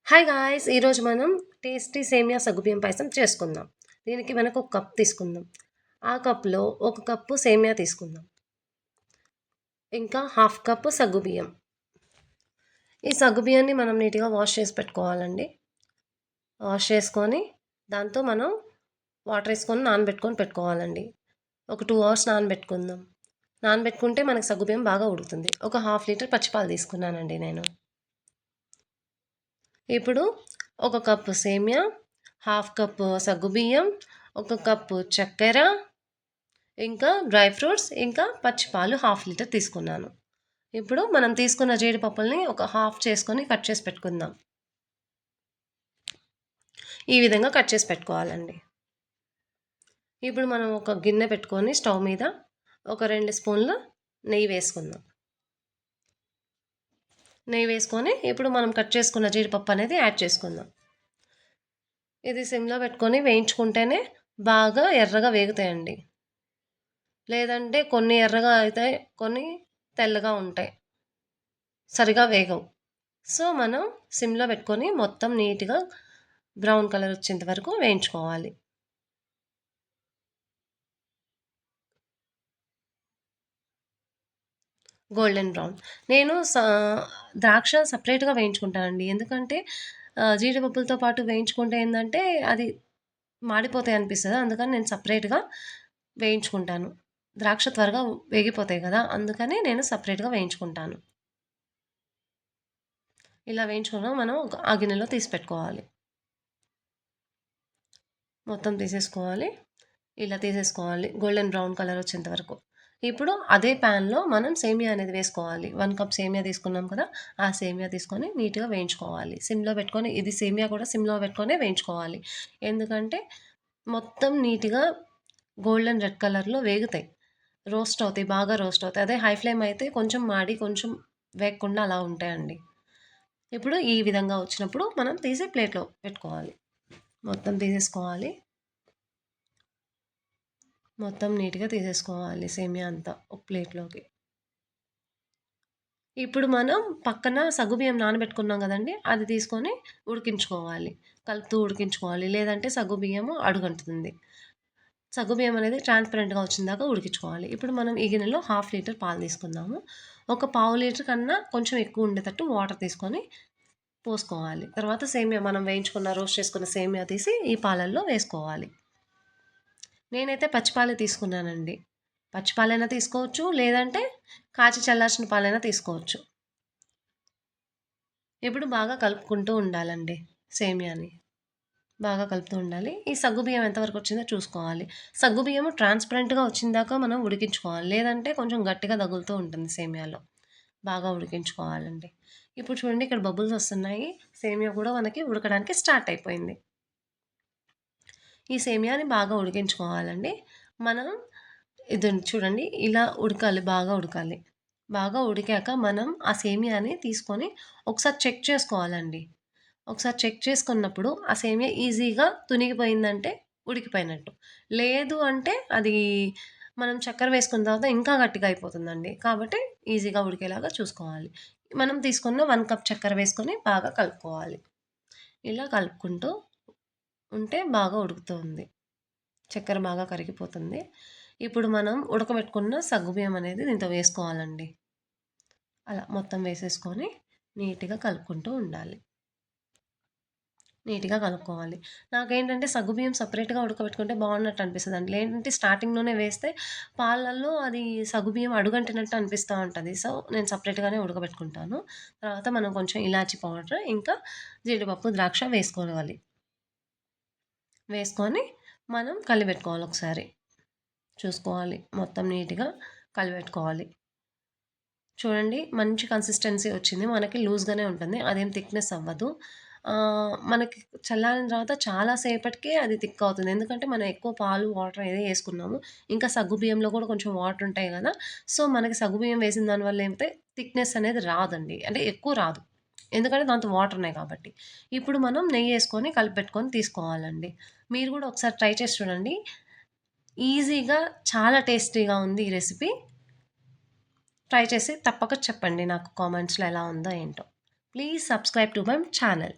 Hi guys! ఈరోజు మనం tasty సేమియా సగ్గుబియ్యం పాయసం చేసుకుందాం. దీనికి మనకు ఒక కప్ తీసుకుందాం. ఆ కప్‌లో ఒక కప్పు సేమియా తీసుకుందాం. ఇంకా హాఫ్ కప్పు సగ్గుబియ్యం. ఈ సగ్గుబియ్యాన్ని మనం నీట్‌గా వాష్ చేసి పెట్టుకోవాలండి. వాష్ చేసుకొని దాంతో మనం వాటర్ ఏసుకొని పెట్టుకోవాలండి. ఒక 2 అవర్స్ నానబెట్టుకుందాం. నానబెట్టుకుంటే మనకు సగ్గుబియ్యం బాగా ఉడుకుతుంది. ఒక హాఫ్ లీటర్ పచ్చిపాలు తీసుకున్నానండి నేను. ఇప్పుడు ఒక కప్పు సేమియా, హాఫ్ కప్పు సగ్గుబియ్యం, ఒక కప్పు చక్కెర, ఇంకా డ్రై ఫ్రూట్స్, ఇంకా పచ్చిపాలు హాఫ్ లీటర్ తీసుకున్నాను. ఇప్పుడు మనం తీసుకున్న జీడిపప్పుల్ని ఒక హాఫ్ చేసుకొని కట్ చేసి పెట్టుకుందాం. ఈ విధంగా కట్ చేసి పెట్టుకోవాలండి. ఇప్పుడు మనం ఒక గిన్నె పెట్టుకొని స్టవ్ మీద ఒక 2 స్పూన్ల నెయ్యి వేసుకుందాం. నెయ్యి వేసుకొని ఇప్పుడు మనం కట్ చేసుకున్న జీడిపప్పు అనేది యాడ్ చేసుకుందాం. ఇది సిమ్లో పెట్టుకొని వేయించుకుంటేనే బాగా ఎర్రగా వేగుతాయండి. లేదంటే కొన్ని ఎర్రగా అవుతాయి, కొన్ని తెల్లగా ఉంటాయి, సరిగా వేగవు. సో మనం సిమ్లో పెట్టుకొని మొత్తం నీట్గా బ్రౌన్ కలర్ వచ్చేంత వరకు వేయించుకోవాలి. Golden brown. నేను ద్రాక్ష సపరేట్గా వేయించుకుంటానండి. ఎందుకంటే జీడిపప్పులతో పాటు వేయించుకుంటే ఏంటంటే అది మాడిపోతాయి అనిపిస్తుంది. అందుకని నేను సపరేట్గా వేయించుకుంటాను. ద్రాక్ష త్వరగా వేగిపోతాయి కదా, అందుకని నేను సపరేట్గా వేయించుకుంటాను. ఇలా వేయించుకున్నాం మనం ఆ గిన్నెలో తీసి పెట్టుకోవాలి. మొత్తం తీసేసుకోవాలి. ఇలా తీసేసుకోవాలి గోల్డెన్ బ్రౌన్ కలర్ వచ్చేంత వరకు. ఇప్పుడు అదే ప్యాన్లో మనం సేమియా అనేది వేసుకోవాలి. 1 కప్ సేమియా తీసుకున్నాం కదా, ఆ సేమియా తీసుకొని నీట్గా వేయించుకోవాలి. సిమ్లో పెట్టుకొని, ఇది సేమియా కూడా సిమ్లో పెట్టుకొనే వేయించుకోవాలి. ఎందుకంటే మొత్తం నీట్గా గోల్డెన్ రెడ్ కలర్లో వేగుతాయి, రోస్ట్ అవుతాయి, బాగా రోస్ట్ అవుతాయి. అదే హై ఫ్లేమ్ అయితే కొంచెం మాడి కొంచెం వేగకుండా అలా ఉంటాయండి. ఇప్పుడు ఈ విధంగా వచ్చినప్పుడు మనం తీసి ప్లేట్లో పెట్టుకోవాలి. మొత్తం తీసేసుకోవాలి. మొత్తం నీట్గా తీసేసుకోవాలి సేమియా అంతా ఒక ప్లేట్లోకి. ఇప్పుడు మనం పక్కన సగ్గుబియ్యం నానబెట్టుకున్నాం కదండి, అది తీసుకొని ఉడికించుకోవాలి. కలుపుతూ ఉడికించుకోవాలి, లేదంటే సగ్గుబియ్యము అడుగంటుతుంది. సగ్గుబియ్యం అనేది ట్రాన్స్పరెంట్గా వచ్చిందాకా ఉడికించుకోవాలి. ఇప్పుడు మనం ఈ గిన్నెలో హాఫ్ లీటర్ పాలు తీసుకుందాము. ఒక పావు లీటర్ కన్నా కొంచెం ఎక్కువ ఉండేటట్టు వాటర్ తీసుకొని పోసుకోవాలి. తర్వాత సేమియా మనం వేయించుకున్న రోస్ట్ చేసుకున్న సేమియా తీసి ఈ పాలల్లో వేసుకోవాలి. నేనైతే పచ్చిపాలే తీసుకున్నానండి. పచ్చిపాలైనా తీసుకోవచ్చు, లేదంటే కాచి చల్లార్చిన పాలైనా తీసుకోవచ్చు. ఇప్పుడు బాగా కలుపుకుంటూ ఉండాలండి సేమియాని. బాగా కలుపుతూ ఉండాలి. ఈ సగ్గుబియ్యం ఎంతవరకు వచ్చిందో చూసుకోవాలి. సగ్గుబియ్యము ట్రాన్స్పరెంట్గా వచ్చిందాకా మనం ఉడికించుకోవాలి, లేదంటే కొంచెం గట్టిగా తగులుతూ ఉంటుంది సేమియాలో. బాగా ఉడికించుకోవాలండి. ఇప్పుడు చూడండి, ఇక్కడ బబుల్స్ వస్తున్నాయి. సేమియా కూడా మనకి ఉడకడానికి స్టార్ట్ అయిపోయింది. ఈ సేమియాని బాగా ఉడికించుకోవాలండి. మనం ఇది చూడండి, ఇలా ఉడకాలి, బాగా ఉడకాలి. బాగా ఉడికాక మనం ఆ సేమియాని తీసుకొని ఒకసారి చెక్ చేసుకోవాలండి. ఒకసారి చెక్ చేసుకున్నప్పుడు ఆ సేమియా ఈజీగా తునిగిపోయిందంటే ఉడికిపోయినట్టు. లేదు అంటే అది మనం చక్కెర వేసుకున్న తర్వాత ఇంకా గట్టిగా అయిపోతుందండి. కాబట్టి ఈజీగా ఉడికేలాగా చూసుకోవాలి. మనం తీసుకున్న 1 కప్ చక్కెర వేసుకొని బాగా కలుపుకోవాలి. ఇలా కలుపుకుంటూ ఉంటే బాగా ఉడుకుతుంది. చక్కెర బాగా కరిగిపోతుంది. ఇప్పుడు మనం ఉడకబెట్టుకున్న సగ్గుబియ్యం అనేది దీంట్లో వేసుకోవాలండి. అలా మొత్తం వేసేసుకొని నీట్‌గా కలుపుకుంటూ ఉండాలి. నీట్‌గా కలుపుకోవాలి. నాకేంటంటే సగ్గుబియ్యం సెపరేట్‌గా ఉడకబెట్టుకుంటే బాగున్నట్టు అనిపిస్తదండి. లేదంటే స్టార్టింగ్‌లోనే వేస్తే పాలల్లో అది సగ్గుబియ్యం అడుగంటినట్టు అనిపిస్తా ఉంటది. సో, నేను సెపరేట్‌గానే ఉడకబెట్టుకుంటాను. తర్వాత మనం కొంచెం ఇలాచీ పౌడర్, ఇంకా జీడిపప్పు, ద్రాక్ష వేసుకోవాలి. వేసుకొని మనం కలిపెట్టుకోవాలి ఒకసారి. చూసుకోవాలి. మొత్తం నీట్‌గా కలిపెట్టుకోవాలి. చూడండి, మంచి కన్సిస్టెన్సీ వచ్చింది. మనకి లూజ్‌గానే ఉంటుంది, అదేం థిక్‌నెస్ అవ్వదు. మనకి చల్లారిన తర్వాత చాలా సేపటికే అది థిక్ అవుతుంది. ఎందుకంటే మనం ఎక్కువ పాలు, వాటర్ ఏదో ఏసుకున్నాము. ఇంకా సగ్గుబియ్యంలో కూడా కొంచెం వాటర్ ఉంటాయి గదా! సో, మనకి సగ్గుబియ్యం వేసిన దానివల్ల ఏమైతే థిక్‌నెస్ అనేది రాదండి. అంటే ఎక్కువ రాదు. ఎందుకంటే దాంట్లో వాటర్ ఉన్నాయి కాబట్టి. ఇప్పుడు మనం నెయ్యేసుకొని కలిపెట్టుకొని తీసుకోవాలండి. మీరు కూడా ఒకసారి ట్రై చేసి చూడండి. ఈజీగా చాలా టేస్టీగా ఉంది ఈ రెసిపీ. ట్రై చేసి తప్పక చెప్పండి నాకు కామెంట్స్‌లో ఎలా ఉందో ఏంటో. Please subscribe to my channel.